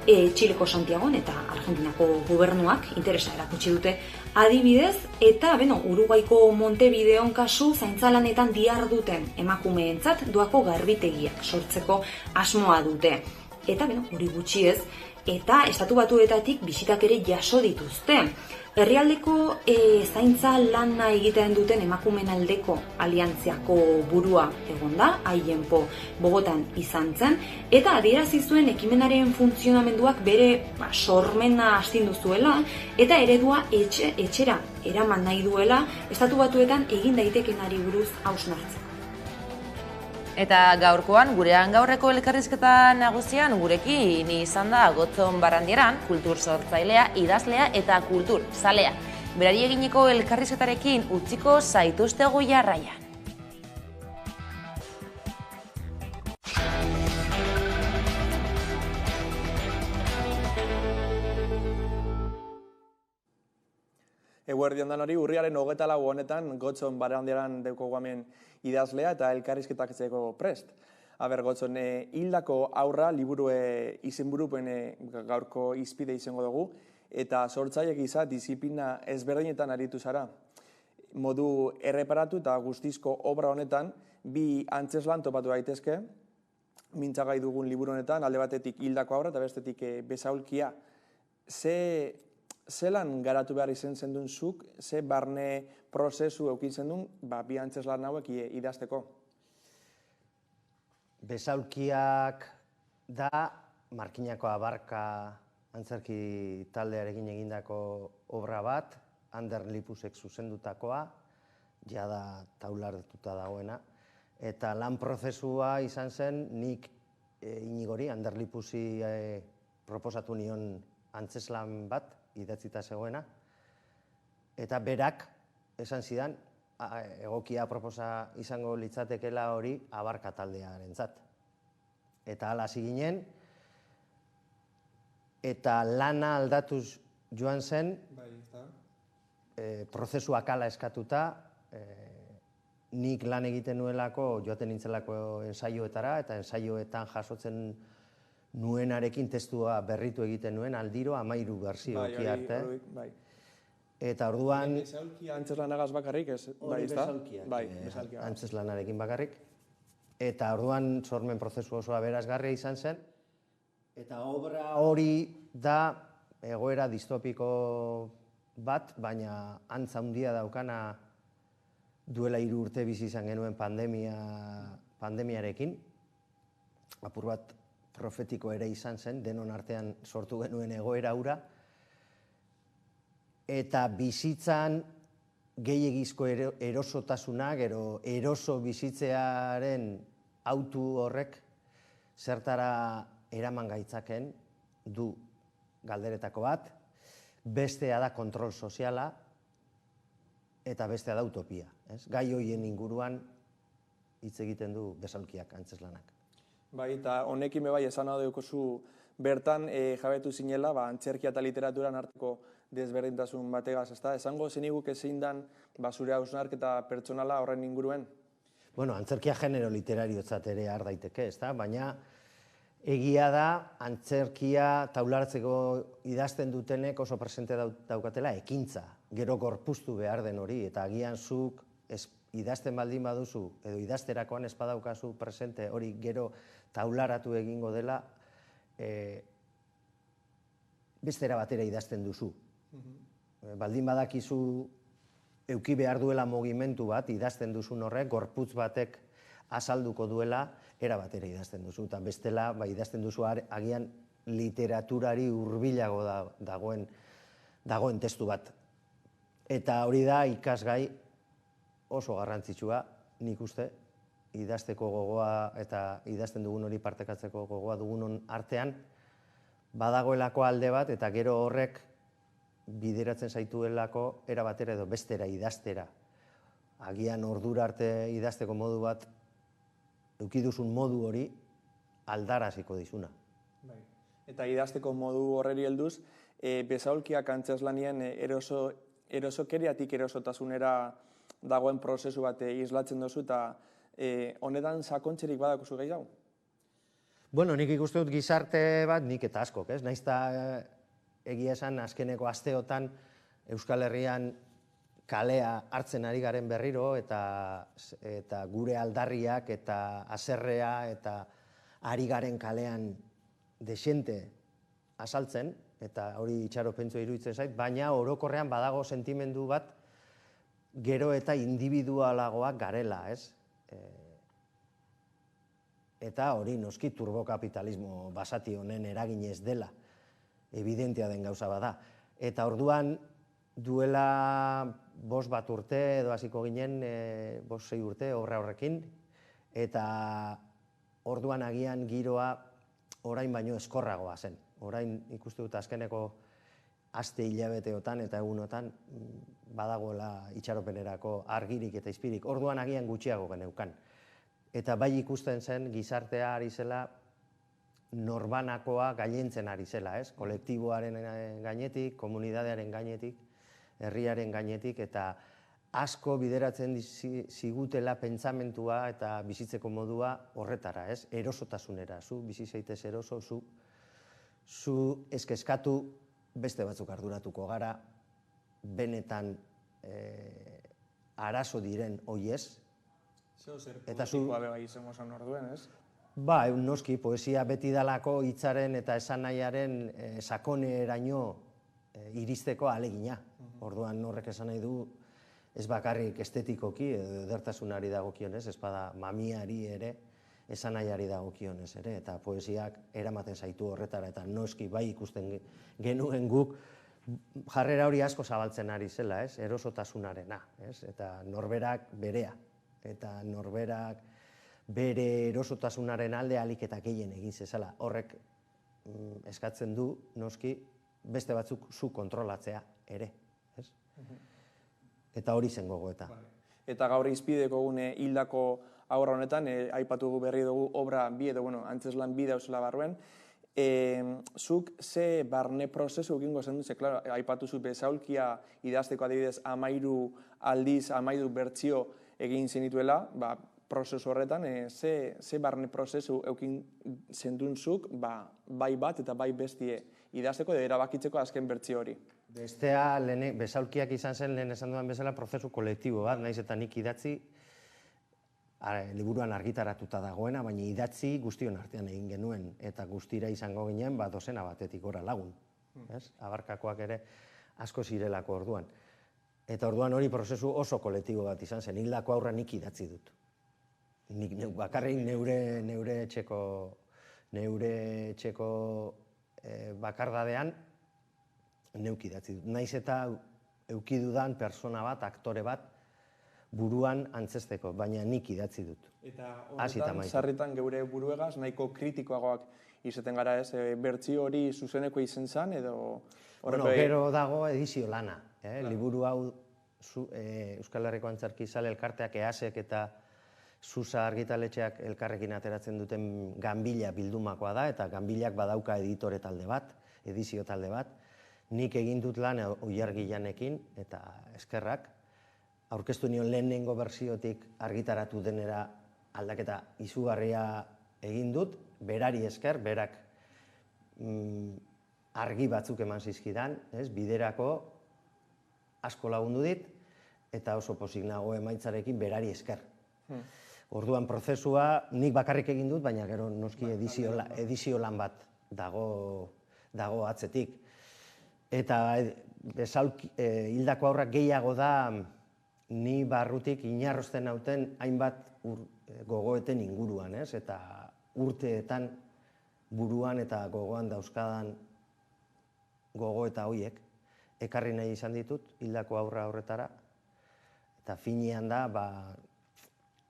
Txileko Santiagon eta Argentinako gobernuak interesa erakutsi dute adibidez, eta Uruguaiko Montevideon kasu zaintza lanetan diharduten emakumeentzat doako garbitegiak sortzeko asmoa dute. Eta hori gutxi ez, eta Estatu Batuetatik bisitak ere jaso dituzte. Herrialdeko zaintza lana egiten duten emakumeen aldeko aliantziako burua egon da, Aienpo Bogotan izan zen, eta adierazi zuen ekimenaren funtzionamenduak bere sormena astindu zuela, eta eredua etxera eraman nahi duela, Estatu Batuetan egin daitekenari buruz hausnartzeko. Eta gaurkoan, gurean gaurreko elkarrizketa nagusian gurekin izan da Gotzon Barrandieran, kultur sortzailea, idazlea eta kultur zalea. Berari eginiko elkarrizketarekin utziko zaituztegu jarraian. Eguerdi ondan hori, urriaren 24 honetan Gotzon Barrandieran deukogu hemen idazlea eta elkarrizketak zeko prest. Gotzon, hildako aurra liburu izenburupen gaurko izpide izango dugu, eta sortzaileek gisa disiplina ezberdinetan aritu zara. Modu erreparatu eta guztizko obra honetan, 2 antzeslan topatu daitezke, mintzagai dugun liburu honetan, alde batetik hildako aurra eta bestetik besaulkia. Zelan garatu behar izan zendun zuk, ze barne prozesu eukitzen duen, 2 antzeslan hauek idazteko? Besaulkiak da Markinako Abarka antzerki taldearekin egindako obra bat, Ander Lipusek zuzendutakoa, jada taulartuta dagoena, eta lan prozesua izan zen nik Inigori, Ander Lipusi proposatu nion antzeslan bat, idatzita zegoena, eta berak esan zidan egokia proposa izango litzatekela hori Abarka taldearentzat. Eta hala hasi ginen, eta lana aldatuz joan zen, prozesuak ala eskatuta, nik lan egiten nuelako, joaten nintzelako ensaioetara, eta ensaioetan jasotzen nuenarekin testua berritu egiten nuen, aldiro 13 berzio eki arte. Eta orduan... Besaulkia antzeslanagaz bakarrik, ez? Hori besaulkia. Antzeslanarekin bakarrik. Eta orduan sormen prozesu osoa berazgarria izan zen. Eta obra hori da egoera distopiko bat, baina antza handia daukana duela 3 urte bizi izan genuen pandemiarekin. Apur bat profetiko ere izan zen, denon artean sortu genuen egoera hura. Eta bizitzan gehiegizko erosotasunak, eroso bizitzearen autu horrek zertara eraman gaitzaken du galderetako bat, bestea da kontrol soziala eta bestea da utopia. Gai hoien inguruan hitz egiten du Besaulkiak antzeslanak. Bai, eta honekin bai esan adeukozu bertan jabetu zinela, antzerkia eta literaturan arteko desberdintasun bategaz, ezta? Esango zeniguk ezin dan zure hausnarketa pertsonala horren inguruen? Bueno, antzerkia genero literariotzat ere har daiteke, ezta? Baina egia da antzerkia taularatzeko idazten dutenek oso presente daukatela ekintza, gero gorpuztu behar den hori, eta agian zuk idazten baldin baduzu, edo idazterakoan ez badaukazu presente hori gero taularatu egingo dela, bestera batera idazten duzu. Baldin badakizu euki behar duela mugimendu bat, idazten duzun horrek, gorputz batek azalduko duela, era batera idazten duzu. Eta bestela, idazten duzu agian literaturari hurbilago dagoen testu bat. Eta hori da ikasgai oso garrantzitsua, nik uste, idazteko gogoa eta idazten dugun hori partekatzeko gogoa dugunon artean, badagoelako alde bat eta gero horrek bideratzen zaituelako era batera edo bestera idaztera. Agian ordura arte idazteko modu bat, eukiduzun modu hori aldaraziko dizuna. Eta idazteko modu horreri helduz, Besaulkiak antzeslanien erosokeriatik erosotasunera dagoen prozesu bat islatzen dozu eta honetan sakontzerik badakuzu gai hau? Bueno, nik ikuste dut gizarte bat, nik eta askok, ez? Naizta egia esan azkeneko asteotan Euskal Herrian kalea hartzen ari garen berriro eta gure aldarriak eta haserrea eta ari garen kalean desente azaltzen, eta hori itxaropentsu iruditzen zait, baina orokorrean badago sentimendu bat gero eta individualagoak garela, ez? Eta hori noski turbokapitalismo basati honen eraginez dela, evidentea den gauza bada. Eta orduan duela 5 urte edo hasiko ginen, 5-6 urte obra horrekin, eta orduan agian giroa orain baino eskorragoa zen. Orain ikuste dut azkeneko aste hilabeteotan eta egunotan badagoela itxaropenerako argirik eta izpirik. Orduan agian gutxiago geneukan. Eta bai ikusten zen gizartea ari zela norbanakoa gailentzen ari zela, ez? Kolektiboaren gainetik, komunidadearen gainetik, herriaren gainetik, eta asko bideratzen zigutela pentsamentua eta bizitzeko modua horretara, ez? Erosotasunera, zu bizi zaitez eroso, zu eskatu beste batzuk arduratuko gara, benetan arazo diren hoiez. Zer politikoa beba izango zan orduen, ez? Ba, noski, poesia beti dalako hitzaren eta esanahiaren sakoneraino iristeko ahalegina. Orduan horrek esan nahi du, ez bakarrik estetikoki, edertasunari dagokionez, ez bada mamiari ere, esanahiari dagokionez ere, eta poesiak eramaten zaitu horretara, eta noski bai ikusten genuen guk, jarrera hori asko zabaltzen ari zela, ez? Erosotasunarena, ez? Eta norberak berea, eta norberak bere erosotasunaren alde ahalik eta gehien egin zezala. Horrek eskatzen du, noski, beste batzuk zu kontrolatzea ere, ez? Eta hori zen gogoeta. Eta gaur izpideko gune hildako aurra honetan, aipatu berri dugu obra bi edo, antzeslan bi dauzela barruen. Zuk ze barne prozesu egingo zen duze, klaro, aipatuzu besaulkia idazteko adibidez 13 aldiz, 13 bertsio egin zenituela, prozesu horretan, ze barne prozesu eukin zendun zuk, bai bat eta bai bestie idazteko edo erabakitzeko azken bertsio hori? Bestea, besaulkiak izan zen lehen esan dudan bezala prozesu kolektibo bat, naiz eta nik idatzi, liburuan argitaratuta dagoena, baina idatzi guztion artean egin genuen, eta guztira izango ginen, dozena batetik gora lagun. Abarkakoak ere asko zirelako orduan. Eta orduan hori prozesu oso kolektibo bat izan zen, hildako aurra nik idatzi dut. Nik bakarrik neure etxeko bakardadean neuk idatzi dut. Naiz eta eukidudan persona bat, aktore bat, buruan antzesteko, baina nik idatzi dut. Eta horretan, sarritan geure buruegaz, nahiko kritikoagoak izaten gara ez, bertsio hori zuzeneko izen zen, edo... Gero dago edizio lana. Liburu hau Euskal Herriko Antzerkizale elkarteak EASek eta Susa argitaletxeak elkarrekin ateratzen duten Ganbila bildumakoa da, eta Ganbilak badauka editore talde bat, edizio talde bat. Nik egin dut lan Oiargi Janekin, eta eskerrak, aurkeztu nion lehenengo berziotik argitaratu denera aldaketa izugarria egin dut, berari esker, berak argi batzuk eman zizkidan, biderako asko lagundu dit, eta oso pozik nago emaitzarekin berari esker. Orduan prozesua nik bakarrik egin dut, baina gero noski edizio lan bat dago atzetik. Eta hildako aurrak gehiago da ni barrutik inarrosten nauten hainbat gogoeten inguruan, eta urteetan buruan eta gogoan dauzkadan gogoeta horiek ekarri nahi izan ditut hildako aurra horretara, eta finean da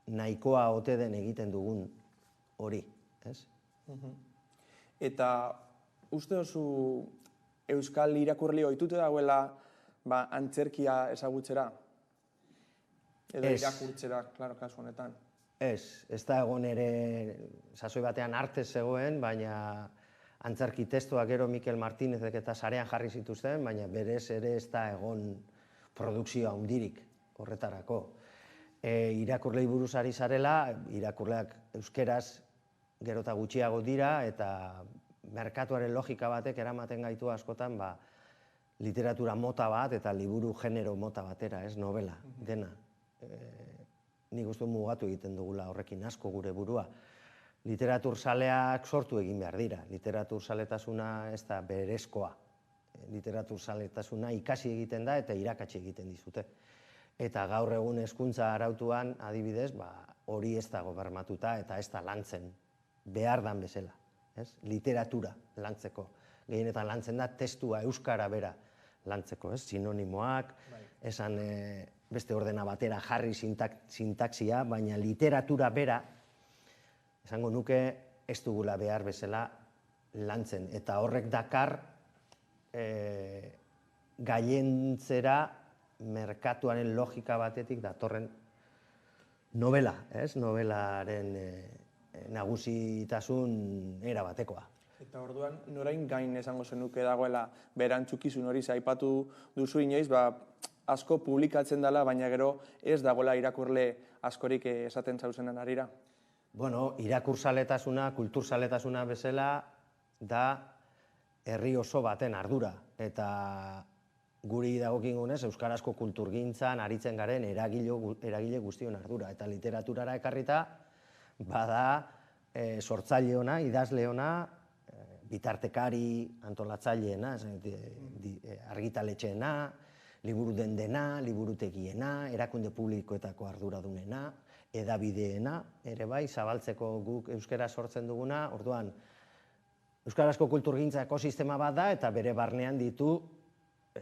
nahikoa ote den egiten dugun hori, ez? Eta uste oso euskal irakurli ohitute dagoela antzerkia ezagutzera? Edo irakurtzera, klaro, kasu honetan. Ez da egon ere, sasoi batean arte zegoen, baina antzerki testuak gero Mikel Martínezek eta sarean jarri zituzten, baina berez ere ez da egon produkzioa handirik horretarako. Irakurlei buruz ari zarela, irakurleak euskeraz gero eta gutxiago dira, eta merkatuaren logika batek eramaten gaitu askotan literatura mota bat eta liburu genero mota batera, ez novela, dena. Nik uste mugatu egiten dugula horrekin asko gure burua. Literaturzaleak sortu egin behar dira. Literaturzaletasuna ez da berezkoa. Literaturzaletasuna ikasi egiten da eta irakatsi egiten dizute. Eta gaur egun hezkuntza arautuan, adibidez, hori ez dago bermatuta eta ez da lantzen behar dan bezala. Literatura lantzeko. Gehienetan lantzen da testua euskara bera lantzeko, sinonimoak, esan beste ordena batera jarri sintaxia, baina literatura bera, esango nuke ez dugula behar bezala lantzen. Eta horrek dakar gailentzera merkatuaren logika batetik datorren novela, novelaren nagusitasun era batekoa. Eta orduan, norain gain esango zenuke dagoela berantzukizun hori aipatu duzu inoiz, asko publikatzen dela, baina gero ez dagoela irakurle askorik esaten zauzenan arira? Bueno, irakurzaletasuna, kulturzaletasuna bezala da herri oso baten ardura. Eta guri dagokingunez, euskarazko kulturgintzan aritzen garen eragile guztion ardura. Eta literaturara ekarrita, bada sortzaile ona, idazle ona, bitartekari antolatzaileena, argitaletxeena, liburu dendena, liburutegiena, erakunde publikoetako arduradunena, edabideena, ere bai, zabaltzeko guk euskara sortzen duguna, orduan, euskarazko kulturgintza ekosistema bat da, eta bere barnean ditu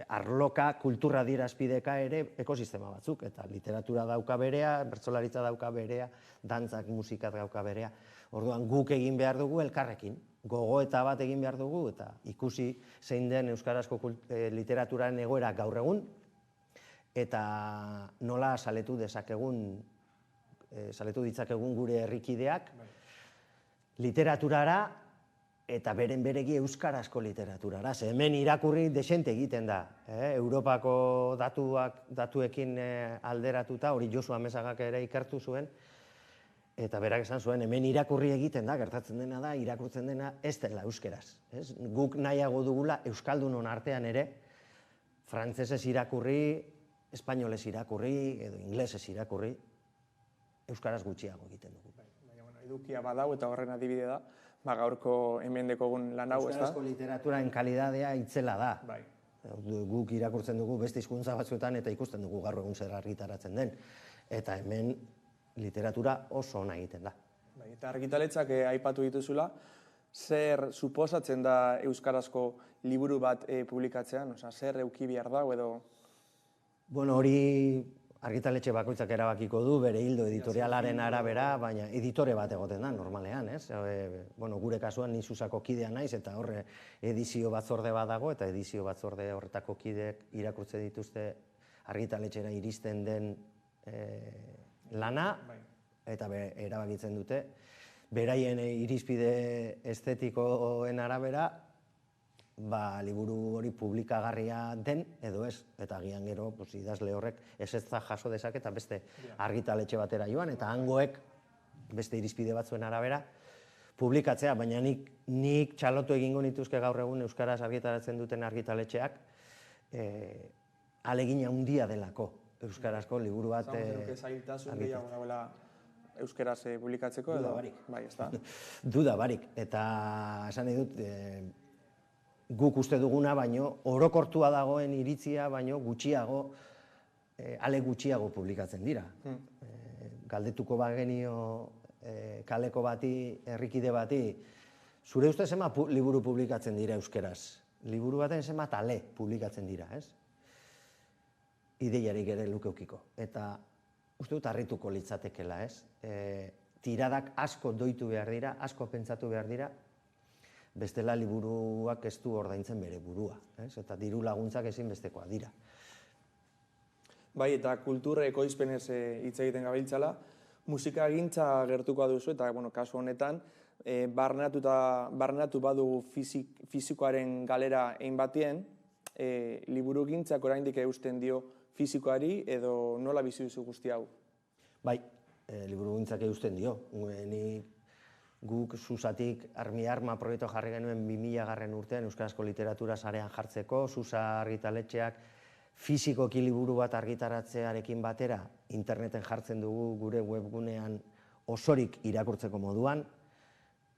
arloka, kultura dirazpideka ere ekosistema batzuk, eta literatura dauka berea, bertsolaritza dauka berea, dantzak, musikat dauka berea. Orduan, guk egin behar dugu elkarrekin, gogoeta bat egin behar dugu, eta ikusi zein den euskarazko literaturaren egoera gaur egun, eta nola saletu ditzakegun gure herrikideak literaturara eta beren beregi euskarazko literaturara. Ze hemen irakurri desente egiten da. Europako datuekin alderatuta, hori Josu Amezagak ere ikertu zuen, eta berak esan zuen, hemen irakurri egiten da, gertatzen dena da, irakurtzen dena ez dela euskeraz. Guk nahiago dugula euskaldunon artean ere, frantsesez irakurri, espainolez irakurri, edo inglesez irakurri, euskaraz gutxiago egiten dugu. Edukia badau eta horren adibide da, gaurko hemen dekogun lan hau, ez da? Euskarazko literaturaen kalidadea itzela da. Guk irakurtzen dugu beste hizkuntza batzuetan eta ikusten dugu gaur egun zer argitaratzen den. Eta hemen literatura oso ona egiten da. Eta argitaletxak aipatu dituzula, zer suposatzen da euskarazko liburu bat publikatzean? Zer euki behar da, edo... Bueno, hori argitaletxe bakoitzak erabakiko du, bere hildo editorialaren arabera, baina editore bat egoten da, normalean, ez? Gure kasuan ni Susako kidea naiz, eta horre edizio batzorde bat dago, eta edizio batzorde horretako kideek irakurtze dituzte argitaletxera iristen den lana, eta erabakitzen dute, beraien irizpide estetikoen arabera, liburu hori publikagarria den edo ez, eta agian gero idazle horrek ezetza jaso dezake eta beste argitaletxe batera joan, eta hangoek beste irizpide batzuen arabera publikatzea, baina nik txalotu egingo nituzke gaur egun euskaraz argitaratzen duten argitaletxeak alegina handia delako euskarazko liburu bat zailtasun gehiago dagoela euskaraz publikatzeko edo? Bai, ez da? Duda barik, eta esan nahi dut guk uste duguna, baino orokortua dagoen iritzia, baino gutxiago, ale gutxiago publikatzen dira. Galdetuko bagenio kaleko bati, herrikide bati, zure uste zema liburu publikatzen dira euskeraz? Liburu baten zema ale publikatzen dira, ez? Ideiarik ere lukeukiko. Eta uste dut harrituko litzatekela, ez? Tiradak asko doitu behar dira, asko pentsatu behar dira, bestela liburuak ez du ordaintzen bere burua, eta diru laguntzak ezinbestekoa dira. Bai, eta kultur ekoizpenez hitz egiten gabiltzala, musikagintza gertuko duzu, eta kasu honetan, barnatu badugu fizikoaren galera egin batien, liburugintzak oraindik eusten dio fizikoari, edo nola bizi duzu guzti hau? Bai, liburugintzak eusten dio. Guk Susatik Armi Arma proiektu jarri genuen 2000 urtean euskarazko literatura sarean jartzeko, Susa argitaletxeak fizikoki liburu bat argitaratzearekin batera interneten jartzen dugu gure webgunean osorik irakurtzeko moduan,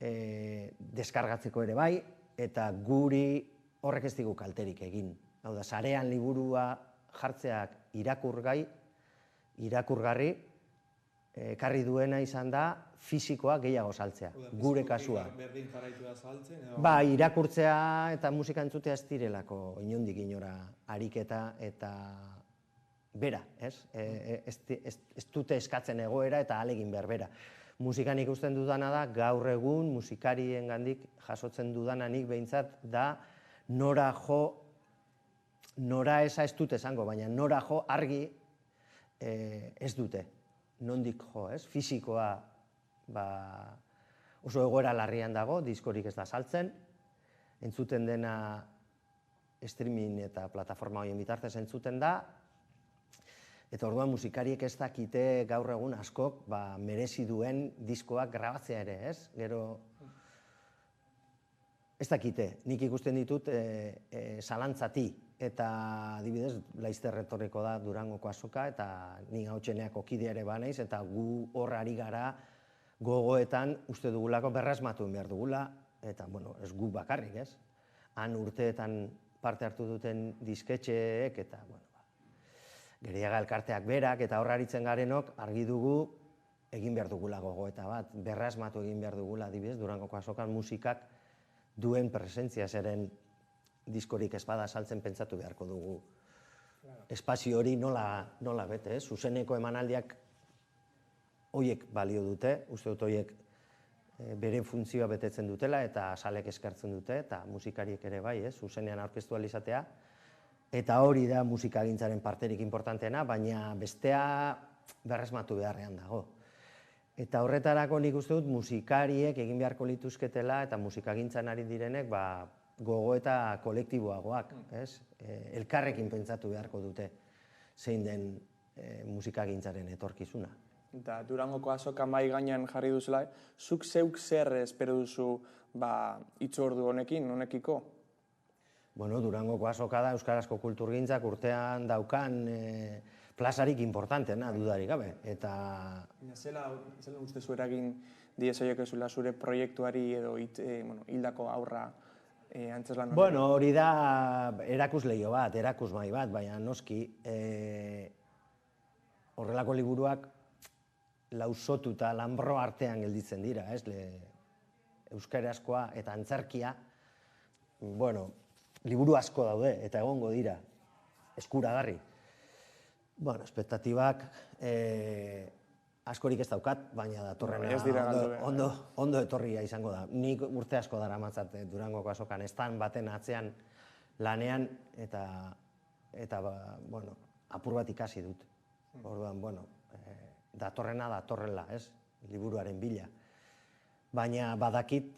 deskargatzeko ere bai, eta guri horrek ez digu kalterik egin. Hau da, sarean liburua jartzeak irakurgarri, ekarri duena izan da fizikoa gehiago saltzea, gure kasua. Berdin jarraitu da saltzen? Irakurtzea eta musika entzutea ez direlako inondik inora ariketa eta bera, ez? Ez dute eskatzen egoera eta ahalegin berbera. Musikan ikusten dudana da, gaur egun musikarien gandik jasotzen dudananik behintzat da nora esa ez dute esango, baina nora jo argi ez dute. Nondik jo, ez? Fizikoa oso egoera larrian dago, diskorik ez da saltzen, entzuten dena streaming eta plataforma horien bitartez entzuten da, eta orduan musikariek ez dakite gaur egun askok merezi duen diskoak grabatzea ere, ez? Gero ez dakite, nik ikusten ditut zalantzati, eta adibidez, Laizter etorriko da Durangoko azoka, eta nik hautseneako kide ere banaiz, eta gu horrari gara gogoetan uste dugulako berrasmatu behar dugula, eta, ez gu bakarrik, ez? Han urteetan parte hartu duten disketxeek, eta, Geriaga elkarteak berak, eta horraritzen garenok argi dugu egin behar dugula gogoeta bat, berrasmatu egin behar dugula, adibidez, Durangoko azokan musikak duen presentzia zeren diskorik ez bada saltzen pentsatu beharko dugu. Espazio hori nola bete, zuzeneko emanaldiak hoiek balio dute, uste dut hoiek beren funtzioa betetzen dutela eta salek eskartzen dute eta musikariek ere bai, zuzenean aurkeztu ahal izatea. Eta hori da musikagintzaren parterik importanteena, baina bestea berresmatu beharrean dago. Eta horretarako nik uste dut musikariek egin beharko lituzketela eta musikagintzan ari direnek gogo eta kolektiboagoak, elkarrekin pentsatu beharko dute zein den musikagintzaren etorkizuna. Eta Durangoko azoka mai gainean jarri duzula, zuk zeuk zer espero duzu hitzordu honekiko? Bueno, Durangoko azoka da euskarazko kulturgintzak urtean daukan plazarik importantena, dudarik gabe. Eta... Zela uste zu eragin diezoiek ezula zure proiektuari edo hildako aurra antzeslan hori? Bueno, hori da erakusleio bat, erakusmai bat, baina noski horrelako liburuak lausotu eta lanbro artean gelditzen dira, euskarazkoa eta antzerkia, bueno, liburu asko daude eta egongo dira eskuragarri. Bueno, espektatibak askorik ez daukat, baina datorrena ondo etorria izango da. Nik urte asko daramatzat Durangoko azokan estan baten atzean lanean eta apur bat ikasi dut. Orduan, datorrena datorrela, liburuaren bila. Baina badakit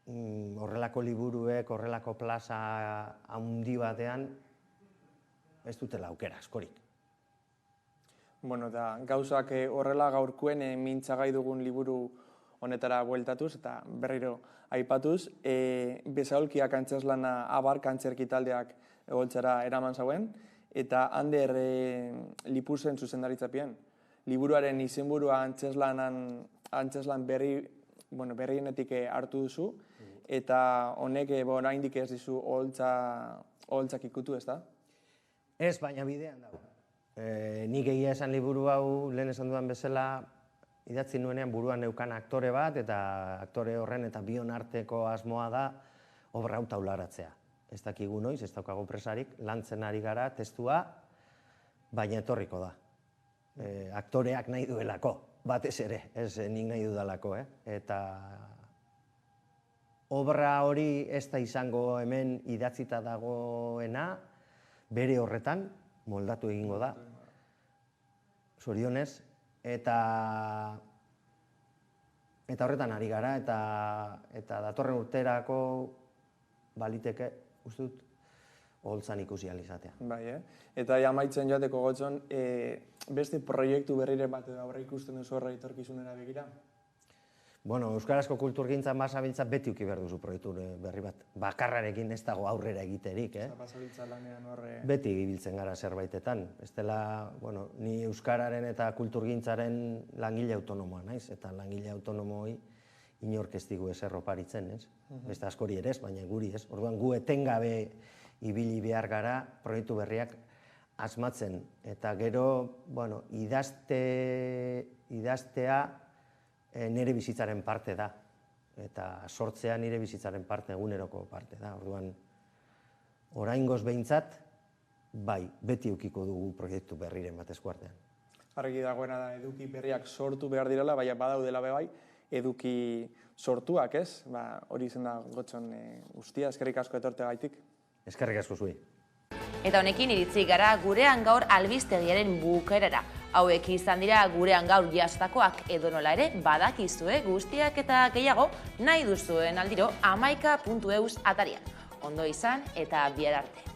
horrelako liburuek, horrelako plaza handi batean ez dutela aukera askorik. Bueno, eta gauzak horrela gaurkoen mintzagai dugun liburu honetara bueltatuz eta berriro aipatuz, Besaulkiak antzeslana Abar antzerki taldeak egoltzara eraman zauen, eta Ander Lipuzen zuzendaritzapean. Liburuaren izenburua antzeslan berrienetik hartu duzu, eta honek oraindik ez dizu oholtzak ikutu, ez da? Ez, baina bidean dago. Nik egia esan liburu hau, lehen esan dudan bezala, idatzi nuenean buruan neukan aktore bat, eta aktore horren eta bion arteko asmoa da obra hau taularatzea. Ez dakigu noiz, ez daukago presarik, lantzen ari gara, testua, baina etorriko da. Aktoreak nahi duelako, batez ere, ez nik nahi dudalako, eta obra hori ez da izango hemen idatzita dagoena, bere horretan, moldatu egingo da, zorionez, eta horretan ari gara, eta datorren urterako baliteke, uste dut, oholtzan ikusi alizatea. Bai, eta amaitzen joateko gotzon, beste proiektu berriren bat aurre ikusten duzu horra etorkizunera begira? Bueno, euskarazko kulturgintzan basabiltza beti uki behar duzu proiektu berri bat. Bakarrarekin ez dago aurrera egiterik, Basabiltza lanean horre... Beti ibiltzen gara zerbaitetan. Ez dela, ni euskararen eta kulturgintzaren langile autonomoa naiz, eta langile autonomoi inork ez digu ezer oparitzen, ez? Beste askori ere ez, baina guri ez. Orduan gu etengabe ibili behar gara proiektu berriak asmatzen. Eta gero, idaztea nire bizitzaren parte da. Eta sortzea nire bizitzaren parte, eguneroko parte da. Orduan, oraingoz behintzat, bai, beti ukiko dugu proiektu berriren bat eskuartean. Argi dagoena da, eduki berriak sortu behar direla, baina badaudela bai, eduki sortuak, ez? Hori izan da gotzon guztia, eskerrik asko etorte gaitik. Eskerrik asko zuei. Eta honekin iritzi gara gurean gaur albistegiaren bukaerara. Hauek izan dira gurean gaur jastakoak, edonola ere badakizue guztiak eta gehiago nahi duzuen aldiro hamaika.eus atarian. Ondo izan eta bihar arte.